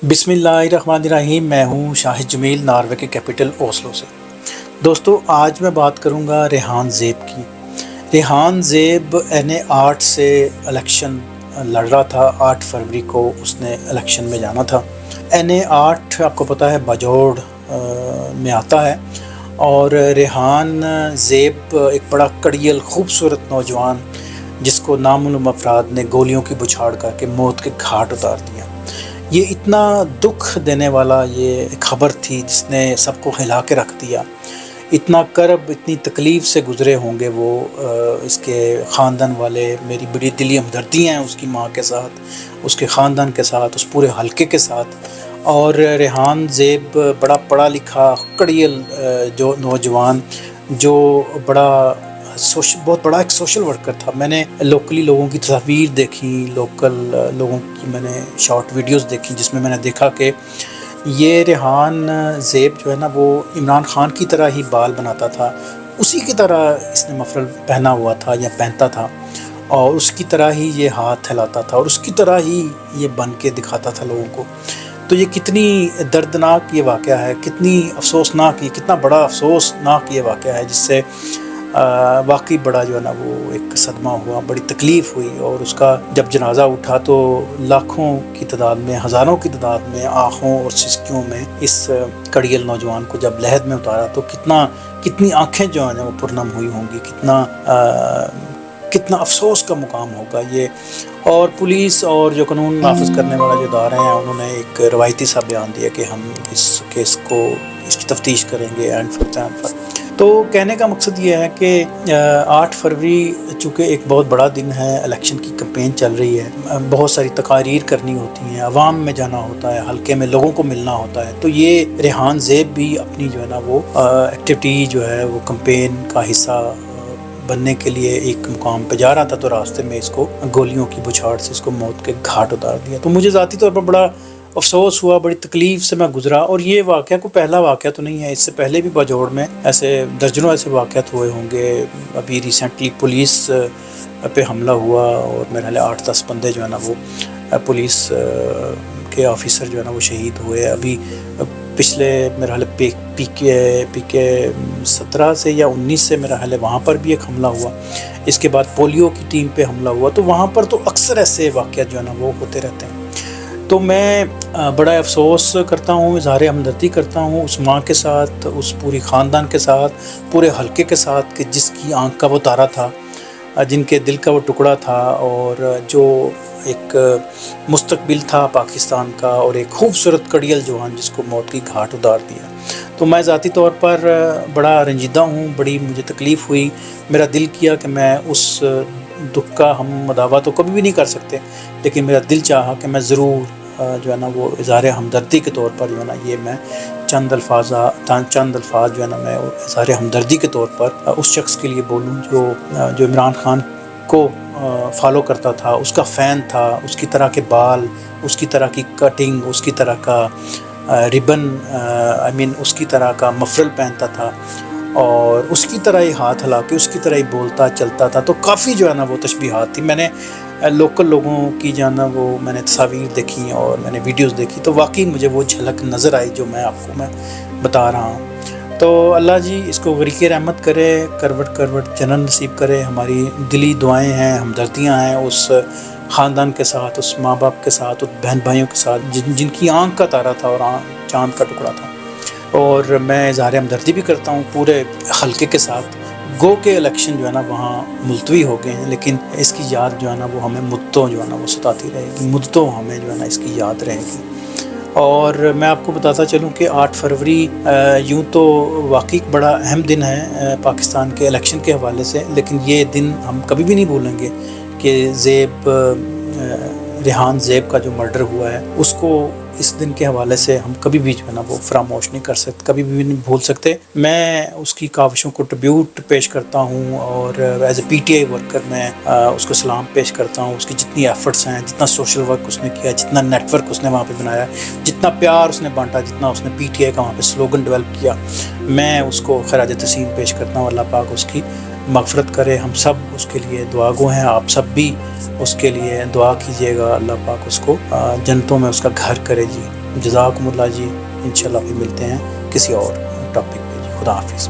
बिस्मिल्लाहिर्रहमानिर्रहीम। मैं हूँ शाहिद जमील, नॉर्वे के कैपिटल ओस्लो से। दोस्तों, आज मैं बात करूँगा रेहान ज़ेब की। रेहान ज़ेब NA8 से इलेक्शन लड़ रहा था। 8 फरवरी को उसने इलेक्शन में जाना था। NA8 आपको पता है बाजोड़ में आता है। और रेहान ज़ेब एक बड़ा कड़ियल खूबसूरत नौजवान, जिसको नामालूम अफराद ने गोलियों की बुछाड़ करके मौत के घाट उतार दिया। ये इतना दुख देने वाला ये खबर थी जिसने सबको हिला के रख दिया। इतना करब, इतनी तकलीफ़ से गुज़रे होंगे वो, इसके ख़ानदान वाले। मेरी बड़ी दिली हमदर्दी हैं उसकी माँ के साथ, उसके ख़ानदान के साथ, उस पूरे हलके के साथ। और रेहान ज़ेब बड़ा पढ़ा लिखा कड़ियल जो नौजवान, जो बहुत बड़ा एक सोशल वर्कर था। मैंने लोकली लोगों की तस्वीर देखी, लोकल लोगों की मैंने शॉर्ट वीडियोस देखी, जिसमें मैंने देखा कि ये रेहान ज़ेब जो है ना, वो इमरान ख़ान की तरह ही बाल बनाता था। उसी की तरह इसने मफरल पहना हुआ था या पहनता था, और उसकी तरह ही ये हाथ हिलाता था, और उसकी तरह ही ये बन के दिखाता था लोगों को। तो ये कितनी दर्दनाक ये वाक़या है, कितनी अफसोसनाक, ये कितना बड़ा अफसोसनाक ये वाक़या है, जिससे वाकई बड़ा जो है ना वो एक सदमा हुआ, बड़ी तकलीफ़ हुई। और उसका जब जनाज़ा उठा तो लाखों की तादाद में, हज़ारों की तादाद में आँखों और सिसकियों में इस कड़ियल नौजवान को जब लहद में उतारा तो कितनी आँखें जो है वो पुरनम हुई होंगी, कितना अफसोस का मुकाम होगा ये। और पुलिस और जो कानून नाफिज करने वाला जो इदारे हैं, उन्होंने एक रवायती सा बयान दिया कि हम इस केस को, इसकी तफ्तीश करेंगे एंड पर। तो कहने का मकसद ये है कि 8 फरवरी चूँकि एक बहुत बड़ा दिन है, इलेक्शन की कैंपेन चल रही है, बहुत सारी तकारीर करनी होती हैं, अवाम में जाना होता है, हल्के में लोगों को मिलना होता है। तो ये रेहान ज़ेब भी अपनी जो है ना वो एक्टिविटी जो है वो कैंपेन का हिस्सा बनने के लिए एक मुकाम पे जा रहा था, तो रास्ते में इसको गोलियों की बुछाड़ से इसको मौत के घाट उतार दिया। तो मुझे ज़ाती तौर पर बड़ा अफसोस हुआ, बड़ी तकलीफ़ से मैं गुज़रा। और ये वाक़या को पहला वाक़या तो नहीं है, इससे पहले भी बाजोड़ में ऐसे दर्जनों ऐसे वाक़यात हुए होंगे। अभी रिसेंटली पुलिस पे हमला हुआ और मेरे ख्याल 8-10 बंदे जो है ना वो पुलिस के ऑफिसर जो है ना वो शहीद हुए। अभी पिछले मेरा ख्याल PK 17 से या 19 से मेरा ख्याल वहाँ पर भी एक हमला हुआ। इसके बाद पोलियो की टीम पे हमला हुआ। तो वहाँ पर तो अक्सर ऐसे वाक़यात जो है ना वो होते रहते हैं। तो मैं बड़ा अफसोस करता हूँ, इज़हार हमदर्दी करता हूँ उस माँ के साथ, उस पूरी ख़ानदान के साथ, पूरे हलके के साथ, कि जिसकी आँख का वो तारा था, जिनके दिल का वो टुकड़ा था, और जो एक मुस्तकबिल था पाकिस्तान का, और एक खूबसूरत कड़ियल जवान जिसको मौत की घाट उतार दिया। तो मैं ज़ाती तौर पर बड़ा रंजीदा हूँ, बड़ी मुझे तकलीफ़ हुई। मेरा दिल किया कि मैं उस दुख का हम मदावा तो कभी भी नहीं कर सकते, लेकिन मेरा दिल चाहा कि मैं ज़रूर जो है ना वो इज़हार हमदर्दी के तौर पर जो है ना ये मैं चंद अल्फाज जो है ना मैं इज़हार हमदर्दी के तौर पर उस शख्स के लिए बोलूँ जो इमरान ख़ान को फॉलो करता था, उसका फ़ैन था, उसकी तरह के बाल, उसकी तरह की कटिंग, उसकी तरह का रिबन, उसकी तरह का मफरल पहनता था, और उसकी तरह ही हाथ हिला के, उसकी तरह ही बोलता चलता था। तो काफ़ी जो है ना वो तशबीहात थी। मैंने लोकल लोगों की जो है ना वो मैंने तस्वीर देखी और मैंने वीडियोस देखी, तो वाकई मुझे वो झलक नज़र आई जो मैं आपको बता रहा हूँ। तो अल्लाह जी इसको गरीक़ रहमत करे, करवट जन्नत नसीब करे। हमारी दिली दुआएं हैं, हमदर्दियाँ हैं उस ख़ानदान के साथ, उस माँ बाप के साथ, उस बहन भाइयों के साथ जिनकी आँख का तारा था और चाँद का टुकड़ा था। और मैं इज़हार हमदर्दी भी करता हूँ पूरे हलके के साथ। गो के इलेक्शन जो है ना वहाँ मुलतवी हो गए हैं, लेकिन इसकी याद जो है ना वो हमें मुद्दतों जो है ना वो सताती रहेगी, मुद्दतों हमें जो है ना इसकी याद रहेगी। और मैं आपको बताता चलूँ कि 8 फरवरी यूँ तो वाकई बड़ा अहम दिन है पाकिस्तान के इलेक्शन के हवाले से, लेकिन ये दिन हम कभी भी नहीं भूलेंगे कि रेहान ज़ेब का जो मर्डर हुआ है उसको इस दिन के हवाले से हम कभी भी जो है ना वो फरामोश नहीं कर सकते, कभी भी नहीं भूल सकते। मैं उसकी काविशों को ट्रिब्यूट पेश करता हूँ, और एज ए PTI वर्कर मैं उसको सलाम पेश करता हूँ। उसकी जितनी एफ़र्ट्स हैं, जितना सोशल वर्क उसने किया, जितना नेटवर्क उसने वहाँ पे बनाया, जितना प्यार उसने बांटा, जितना उसने PTI का वहाँ पे स्लोगन डेवलप किया, मैं उसको खराज तहसीन पेश करता हूँ। अल्लाह पाक उसकी मग़फ़िरत करे। हम सब उसके लिए दुआगो हैं, आप सब भी उसके लिए दुआ कीजिएगा। अल्लाह पाक उसको जन्नतों में उसका घर करे जी। جزاکم اللہ جی. انشاءاللہ پھر ملتے ہیں کسی اور ٹاپک پہ جی. خدا حافظ.